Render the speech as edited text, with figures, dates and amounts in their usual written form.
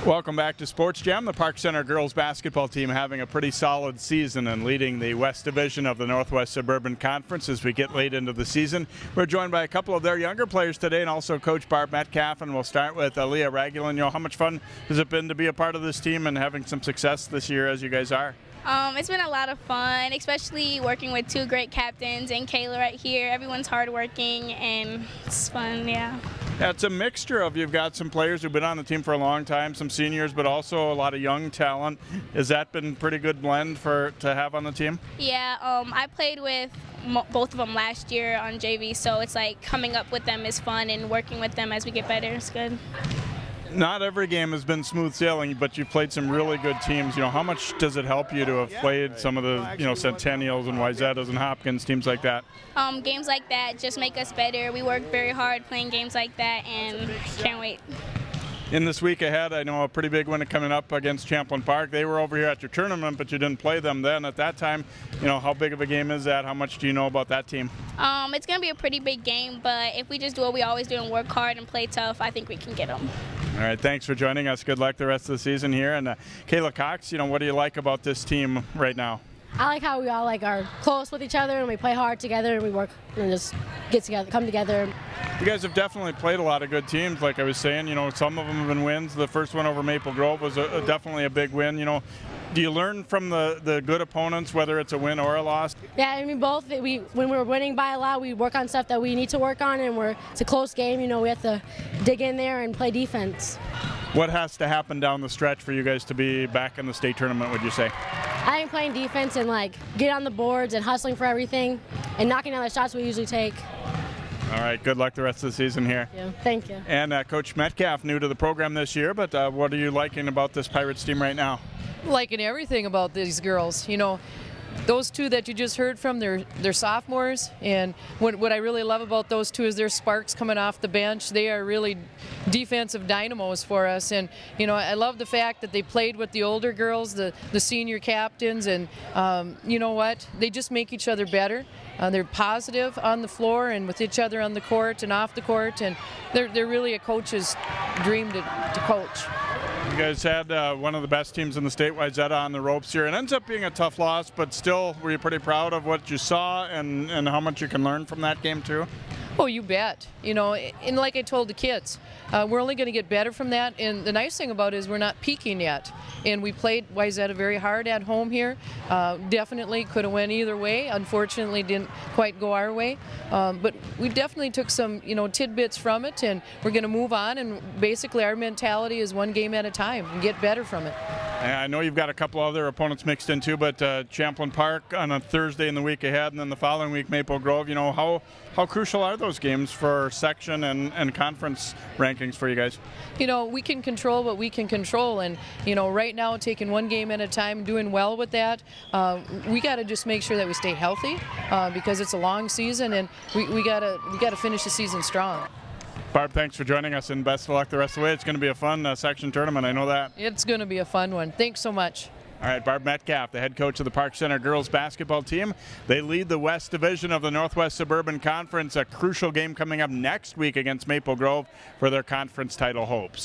Welcome back to Sports Jam. The Park Center girls basketball team having a pretty solid season and leading the West Division of the Northwest Suburban Conference as we get late into the season. We're joined by a couple of their younger players today and also Coach Barb Metcalf, and we'll start with Aaliyah Ragulen. You know, how much fun has it been to be a part of this team and having some success this year as you guys are? It's been a lot of fun, especially working with two great captains and Kayla right here. Everyone's hardworking and it's fun, yeah. Yeah, it's a mixture of, you've got some players who've been on the team for a long time, some seniors, but also a lot of young talent. Has that been a pretty good blend to have on the team? Yeah, I played with both of them last year on JV, so it's like coming up with them is fun and working with them as we get better is good. Not every game has been smooth sailing, but you've played some really good teams. You know, how much does it help you to have played some of the, Centennials and Wyzettas and Hopkins, teams like that? Games like that just make us better. We work very hard playing games like that and can't wait. In this week ahead, I know a pretty big one coming up against Champlain Park. They were over here at your tournament, but you didn't play them then. At that time, how big of a game is that? How much do you know about that team? It's going to be a pretty big game, but if we just do what we always do and work hard and play tough, I think we can get them. All right, thanks for joining us. Good luck the rest of the season here. And Kayla Cox, what do you like about this team right now? I like how we all are close with each other and we play hard together and we work and just get together, come together. You guys have definitely played a lot of good teams, like I was saying. Some of them have been wins. The first one over Maple Grove was definitely a big win. Do you learn from the good opponents, whether it's a win or a loss? Yeah, I mean both. When we're winning by a lot, we work on stuff that we need to work on, and it's a close game. We have to dig in there and play defense. What has to happen down the stretch for you guys to be back in the state tournament, would you say? I think playing defense and get on the boards and hustling for everything and knocking down the shots we usually take. All right, good luck the rest of the season here. Yeah, thank you. And Coach Metcalf, new to the program this year, but what are you liking about this Pirates team right now? Liking everything about these girls. Those two that you just heard from, they're sophomores, and what I really love about those two is their sparks coming off the bench. They are really defensive dynamos for us, and I love the fact that they played with the older girls, the senior captains, and you know what? They just make each other better. They're positive on the floor and with each other on the court and off the court, and they're really a coach's dream to coach. You guys had one of the best teams in the state, Wyzetta, on the ropes here. It ends up being a tough loss, but still, were you pretty proud of what you saw and how much you can learn from that game too? Oh, you bet. And like I told the kids, we're only going to get better from that. And the nice thing about it is we're not peaking yet. And we played Wyzetta very hard at home here. Definitely could have went either way. Unfortunately, didn't quite go our way. But we definitely took some, tidbits from it, and we're going to move on. And basically, our mentality is one game at a time and get better from it. And I know you've got a couple other opponents mixed in too, but Champlain Park on a Thursday in the week ahead, and then the following week Maple Grove. How crucial are those games for section and conference rankings for you guys? We can control what we can control, and right now taking one game at a time, doing well with that. We got to just make sure that we stay healthy because it's a long season, and we got to finish the season strong. Barb, thanks for joining us, and best of luck the rest of the way. It's going to be a fun section tournament, I know that. It's going to be a fun one. Thanks so much. All right, Barb Metcalf, the head coach of the Park Center girls basketball team. They lead the West Division of the Northwest Suburban Conference. A crucial game coming up next week against Maple Grove for their conference title hopes.